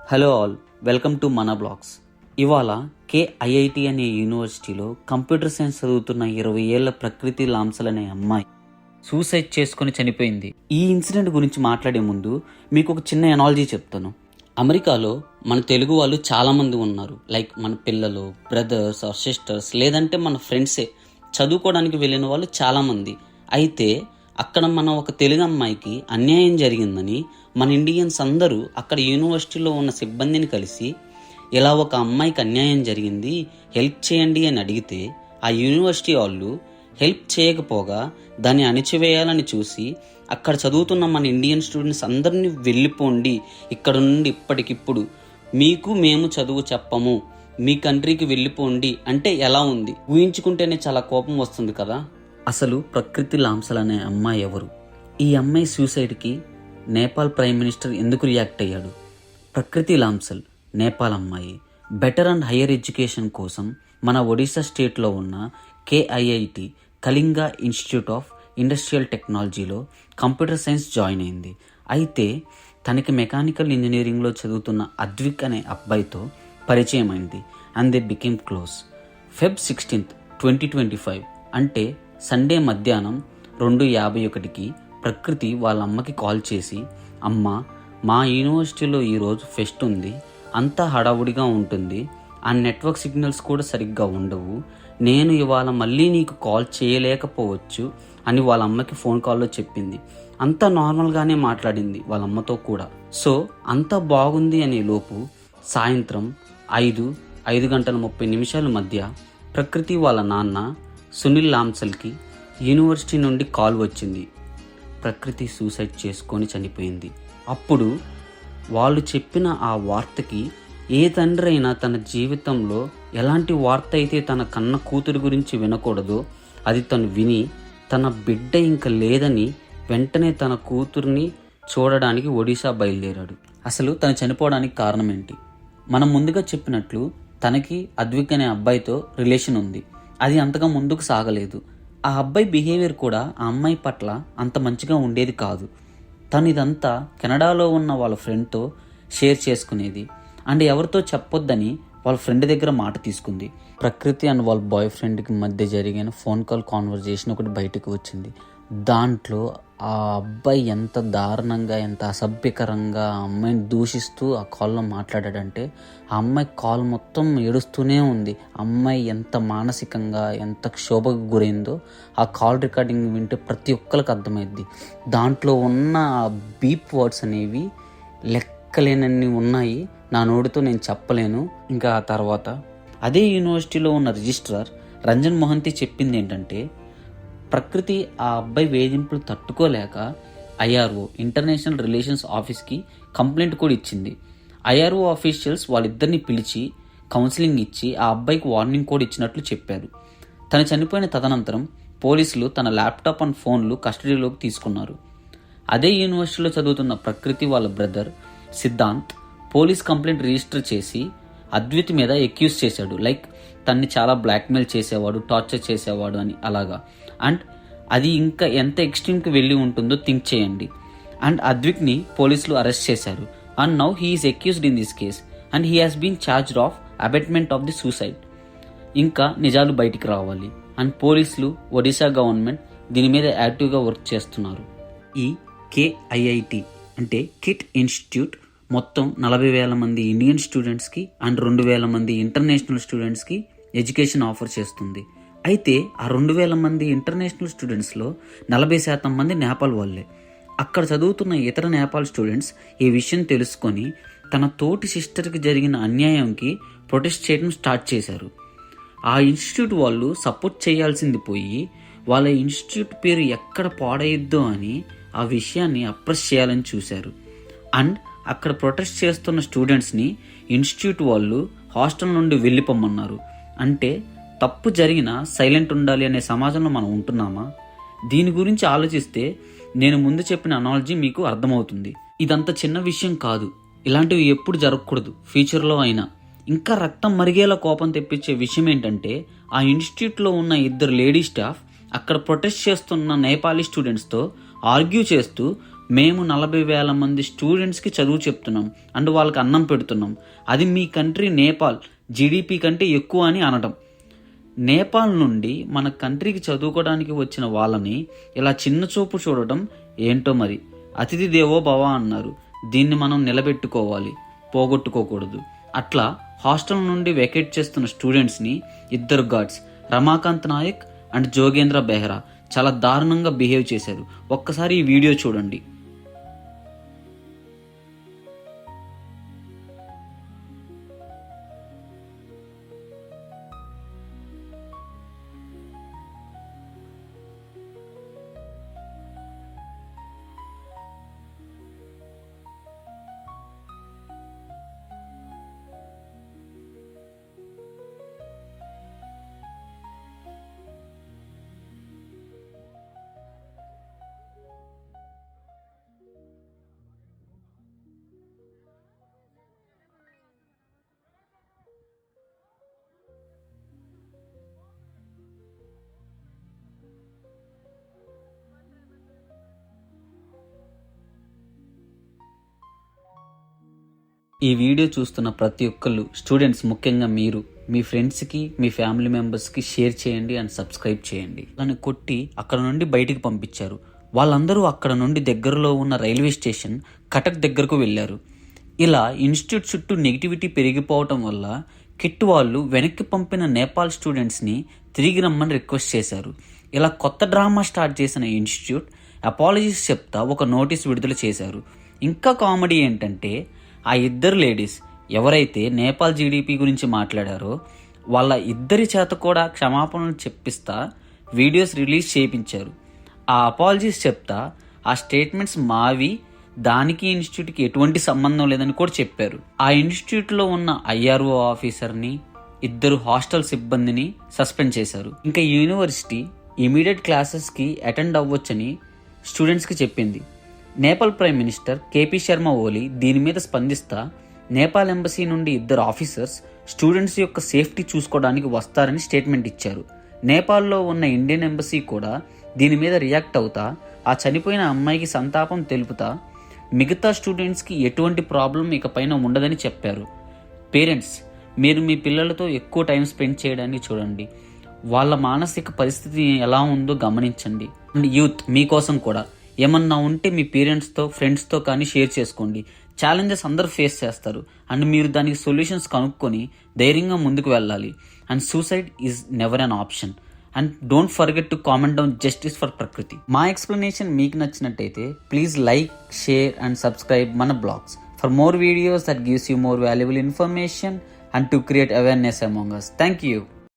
Hello all, welcome to మన blogs. ఇవాళ KIIT అనే యూనివర్సిటీలో కంప్యూటర్ సైన్స్ చదువుతున్న 20 ఏళ్ల ప్రకృతి లాంసల్ అనే అమ్మాయి సూసైడ్ చేసుకొని చనిపోయింది. ఈ ఇన్సిడెంట్ గురించి మాట్లాడే ముందు మీకు ఒక చిన్న ఎనాలజీ చెప్తాను. అమెరికాలో మన తెలుగు వాళ్ళు చాలామంది ఉన్నారు. లైక్ మన పిల్లలు, బ్రదర్స్ ఆర్ సిస్టర్స్, లేదంటే మన ఫ్రెండ్సే చదువుకోవడానికి వెళ్ళిన వాళ్ళు చాలామంది. అయితే అక్కడ మన ఒక తెలుగు అమ్మాయికి అన్యాయం జరిగిందని మన ఇండియన్స్ అందరూ అక్కడ యూనివర్సిటీలో ఉన్న సిబ్బందిని కలిసి ఇలా ఒక అమ్మాయికి అన్యాయం జరిగింది, హెల్ప్ చేయండి అని అడిగితే ఆ యూనివర్సిటీ వాళ్ళు హెల్ప్ చేయకపోగా దాన్ని అణిచివేయాలని చూసి అక్కడ చదువుతున్న మన ఇండియన్ స్టూడెంట్స్ అందరినీ వెళ్ళిపోండి, ఇక్కడ నుండి ఇప్పటికిప్పుడు మీకు మేము చదువు చెప్పము, మీ కంట్రీకి వెళ్ళిపోండి అంటే ఎలా ఉంది? ఊహించుకుంటేనే చాలా కోపం వస్తుంది కదా. అసలు ప్రకృతి లాంసల్ అనే అమ్మాయి ఎవరు? ఈ అమ్మాయి సూసైడ్కి నేపాల్ ప్రైమ్ మినిస్టర్ ఎందుకు రియాక్ట్ అయ్యాడు? ప్రకృతి లాంసల్ నేపాల్ అమ్మాయి. బెటర్ అండ్ హయ్యర్ ఎడ్యుకేషన్ కోసం మన ఒడిశా స్టేట్లో ఉన్న KIIT Kalinga institute of industrial టెక్నాలజీలో కంప్యూటర్ సైన్స్ జాయిన్ అయింది. అయితే తనకి మెకానికల్ ఇంజనీరింగ్లో చదువుతున్న అద్విక్ అనే అబ్బాయితో పరిచయం అయింది and they became close. Feb 16, 2025 అంటే సండే మధ్యాహ్నం 2:51కి ప్రకృతి వాళ్ళ అమ్మకి కాల్ చేసి, అమ్మ, మా యూనివర్సిటీలో ఈరోజు ఫెస్ట్ ఉంది, అంతా హడావుడిగా ఉంటుంది, ఆ నెట్వర్క్ సిగ్నల్స్ కూడా సరిగ్గా ఉండవు, నేను ఇవాళ మళ్ళీ నీకు కాల్ చేయలేకపోవచ్చు అని వాళ్ళ అమ్మకి ఫోన్ కాల్లో చెప్పింది. అంతా నార్మల్గానే మాట్లాడింది వాళ్ళ అమ్మతో కూడా. సో అంతా బాగుంది అనే లోపు సాయంత్రం 5:30 మధ్య ప్రకృతి వాళ్ళ నాన్న సునీల్ లాంసల్కి యూనివర్సిటీ నుండి కాల్ వచ్చింది, ప్రకృతి సూసైడ్ చేసుకొని చనిపోయింది. అప్పుడు వాళ్ళు చెప్పిన ఆ వార్తకి ఏ తండ్రి అయినా తన జీవితంలో ఎలాంటి వార్త అయితే తన కన్న కూతురు గురించి వినకూడదో అది తను విని తన బిడ్డ ఇంక లేదని వెంటనే తన కూతుర్ని చూడడానికి ఒడిశా బయలుదేరాడు. అసలు తను చనిపోవడానికి కారణం ఏంటి? మనం ముందుగా చెప్పినట్లు తనకి అద్విక్ అనే అబ్బాయితో రిలేషన్ ఉంది. అది అంతగా ముందుకు సాగలేదు. ఆ అబ్బాయి బిహేవియర్ కూడా ఆ అమ్మాయి పట్ల అంత మంచిగా ఉండేది కాదు. తను ఇదంతా కెనడాలో ఉన్న వాళ్ళ ఫ్రెండ్తో షేర్ చేసుకునేది అండ్ ఎవరితో చెప్పొద్దని వాళ్ళ ఫ్రెండ్ దగ్గర మాట తీసుకుంది. ప్రకృతి అండ్ వాళ్ళ బాయ్ ఫ్రెండ్కి మధ్య జరిగిన ఫోన్ కాల్ కాన్వర్జేషన్ ఒకటి బయటకు వచ్చింది. దాంట్లో ఆ అబ్బాయి ఎంత దారుణంగా, ఎంత అసభ్యకరంగా ఆ అమ్మాయిని దూషిస్తూ ఆ కాల్లో మాట్లాడాడంటే ఆ అమ్మాయి కాల్ మొత్తం ఏడుస్తూనే ఉంది. అమ్మాయి ఎంత మానసికంగా, ఎంత క్షోభకు గురైందో ఆ కాల్ రికార్డింగ్ వింటే ప్రతి ఒక్కరికి అర్థమైద్ది. దాంట్లో ఉన్న ఆ బీప్ వర్డ్స్ అనేవి లెక్కలేనన్ని ఉన్నాయి. నా నోటితో నేను చెప్పలేను. ఇంకా ఆ తర్వాత అదే యూనివర్సిటీలో ఉన్న రిజిస్ట్రార్ రంజన్ మొహంతి చెప్పింది ఏంటంటే, ప్రకృతి ఆ అబ్బాయి వేధింపులు తట్టుకోలేక IRO ఇంటర్నేషనల్ రిలేషన్స్ ఆఫీస్కి కంప్లైంట్ కూడా ఇచ్చింది. IRO ఆఫీషియల్స్ వాళ్ళిద్దరిని పిలిచి కౌన్సిలింగ్ ఇచ్చి ఆ అబ్బాయికి వార్నింగ్ కూడా ఇచ్చినట్లు చెప్పారు. తను చనిపోయిన తదనంతరం పోలీసులు తన ల్యాప్టాప్ అండ్ ఫోన్లు కస్టడీలోకి తీసుకున్నారు. అదే యూనివర్సిటీలో చదువుతున్న ప్రకృతి వాళ్ళ brother Siddhant police complaint register చేసి అద్విత్ మీద ఎక్యూజ్ చేశాడు. లైక్ తన్ని చాలా బ్లాక్మెయిల్ చేసేవాడు, టార్చర్ చేసేవాడు అని అలాగా. అండ్ అది ఇంకా ఎంత ఎక్స్ట్రీమ్కి వెళ్ళి ఉంటుందో థింక్ చేయండి. అండ్ అద్విక్ని పోలీసులు అరెస్ట్ చేశారు. And now he is accused in this case and he has been charged of abetment of the suicide. ఇంకా నిజాలు బయటికి రావాలి అండ్ పోలీసులు, ఒడిశా గవర్నమెంట్ దీని మీద యాక్టివ్గా వర్క్ చేస్తున్నారు. ఈ KIIT అంటే కిట్ ఇన్స్టిట్యూట్ మొత్తం 40,000 మంది ఇండియన్ స్టూడెంట్స్కి అండ్ 2,000 మంది ఇంటర్నేషనల్ స్టూడెంట్స్కి ఎడ్యుకేషన్ ఆఫర్ చేస్తుంది. అయితే ఆ 2,000 మంది ఇంటర్నేషనల్ స్టూడెంట్స్లో 40% మంది నేపాల్ వాళ్ళే. అక్కడ చదువుతున్న ఇతర నేపాల్ స్టూడెంట్స్ ఈ విషయం తెలుసుకొని తన తోటి సిస్టర్కి జరిగిన అన్యాయంకి ప్రొటెస్ట్ చేయడం స్టార్ట్ చేశారు. ఆ ఇన్స్టిట్యూట్ వాళ్ళు సపోర్ట్ చేయాల్సింది పోయి వాళ్ళ ఇన్స్టిట్యూట్ పేరు ఎక్కడ పాడైద్దో అని ఆ విషయాన్ని అప్రెస్ చేయాలని చూశారు. అండ్ అక్కడ ప్రొటెస్ట్ చేస్తున్న స్టూడెంట్స్ని ఇన్స్టిట్యూట్ వాళ్ళు హాస్టల్ నుండి వెళ్ళిపోమన్నారు. అంటే తప్పు జరిగినా సైలెంట్ ఉండాలి అనే సమాజంలో మనం ఉంటున్నామా? దీని గురించి ఆలోచిస్తే నేను ముందు చెప్పిన అనాలజీ మీకు అర్థమవుతుంది. ఇదంత చిన్న విషయం కాదు. ఇలాంటివి ఎప్పుడు జరగకూడదు ఫ్యూచర్లో అయినా. ఇంకా రక్తం మరిగేలా కోపం తెప్పించే విషయం ఏంటంటే ఆ ఇన్స్టిట్యూట్లో ఉన్న 2 లేడీ స్టాఫ్ అక్కడ ప్రొటెస్ట్ చేస్తున్న నేపాలీ స్టూడెంట్స్తో ఆర్గ్యూ చేస్తూ మేము 40,000 మంది స్టూడెంట్స్కి చదువు చెప్తున్నాం అండ్ వాళ్ళకి అన్నం పెడుతున్నాం, అది మీ కంట్రీ నేపాల్ జీడిపి కంటే ఎక్కువ అని అనడం. నేపాల్ నుండి మన కంట్రీకి చదువుకోవడానికి వచ్చిన వాళ్ళని ఇలా చిన్న చూపు చూడటం ఏంటో మరి. అతిథి దేవో భవ అన్నారు, దీన్ని మనం నిలబెట్టుకోవాలి, పోగొట్టుకోకూడదు. అట్లా హాస్టల్ నుండి వెకేట్ చేస్తున్న స్టూడెంట్స్ని 2 గార్డ్స్ రమాకాంత్ నాయక్ అండ్ జోగేంద్ర బెహ్రా చాలా దారుణంగా బిహేవ్ చేశారు. ఒక్కసారి ఈ వీడియో చూడండి. ఈ వీడియో చూస్తున్న ప్రతి ఒక్కళ్ళు స్టూడెంట్స్, ముఖ్యంగా మీరు మీ ఫ్రెండ్స్కి మీ ఫ్యామిలీ మెంబర్స్కి షేర్ చేయండి అండ్ సబ్స్క్రైబ్ చేయండి. వాళ్ళని కొట్టి అక్కడ నుండి బయటికి పంపించారు. వాళ్ళందరూ అక్కడ నుండి దగ్గరలో ఉన్న రైల్వే స్టేషన్ కటక్ దగ్గరకు వెళ్ళారు. ఇలా ఇన్స్టిట్యూట్ చుట్టూ నెగిటివిటీ పెరిగిపోవటం వల్ల కిట్ వాళ్ళు వెనక్కి పంపిన నేపాల్ స్టూడెంట్స్ని తిరిగి రమ్మని రిక్వెస్ట్ చేశారు. ఇలా కొత్త డ్రామా స్టార్ట్ చేసిన ఇన్స్టిట్యూట్ అపాలజీస్ చెప్తా ఒక నోటీస్ విడుదల చేశారు. ఇంకా కామెడీ ఏంటంటే ఆ 2 లేడీస్ ఎవరైతే నేపాల్ జీడిపి గురించి మాట్లాడారో వాళ్ళ 2 చేత కూడా క్షమాపణలు చెప్పిస్తా వీడియోస్ రిలీజ్ చేయించారు. ఆ అపాలజీస్ చెప్తా ఆ స్టేట్మెంట్స్ మావి, దానికి ఇన్స్టిట్యూట్కి ఎటువంటి సంబంధం లేదని కూడా చెప్పారు. ఆ ఇన్స్టిట్యూట్లో ఉన్న IRO ఆఫీసర్ని 2 హాస్టల్ సిబ్బందిని సస్పెండ్ చేశారు. ఇంకా యూనివర్సిటీ ఇమీడియట్ క్లాసెస్కి అటెండ్ అవ్వచ్చని స్టూడెంట్స్కి చెప్పింది. Nepal prime minister KP Sharma Oli దీని మీద స్పందిస్తా నేపాల్ ఎంబసీ నుండి 2 ఆఫీసర్స్ స్టూడెంట్స్ యొక్క సేఫ్టీ చూసుకోవడానికి వస్తారని స్టేట్మెంట్ ఇచ్చారు. నేపాల్లో ఉన్న ఇండియన్ ఎంబసీ కూడా దీని మీద రియాక్ట్ అవుతా ఆ చనిపోయిన అమ్మాయికి సంతాపం తెలుపుతా మిగతా స్టూడెంట్స్కి ఎటువంటి ప్రాబ్లం ఇకపైన ఉండదని చెప్పారు. పేరెంట్స్, మీరు మీ పిల్లలతో ఎక్కువ టైం స్పెండ్ చేయడానికి చూడండి. వాళ్ళ మానసిక పరిస్థితి ఎలా ఉందో గమనించండి. అండ్ యూత్ మీకోసం కూడా ఏమన్నా ఉంటే మీ పేరెంట్స్తో ఫ్రెండ్స్తో కానీ షేర్ చేసుకోండి. ఛాలెంజెస్ అందరూ ఫేస్ చేస్తారు అండ్ మీరు దానికి సొల్యూషన్స్ కనుక్కొని ధైర్యంగా ముందుకు వెళ్ళాలి. And suicide is never an option. And don't forget to comment down justice for Prakruthi. మా ఎక్స్ప్లెనేషన్ మీకు నచ్చినట్టయితే please like, share and subscribe మన blogs for more videos that gives you more valuable information and to create awareness among us. Thank you.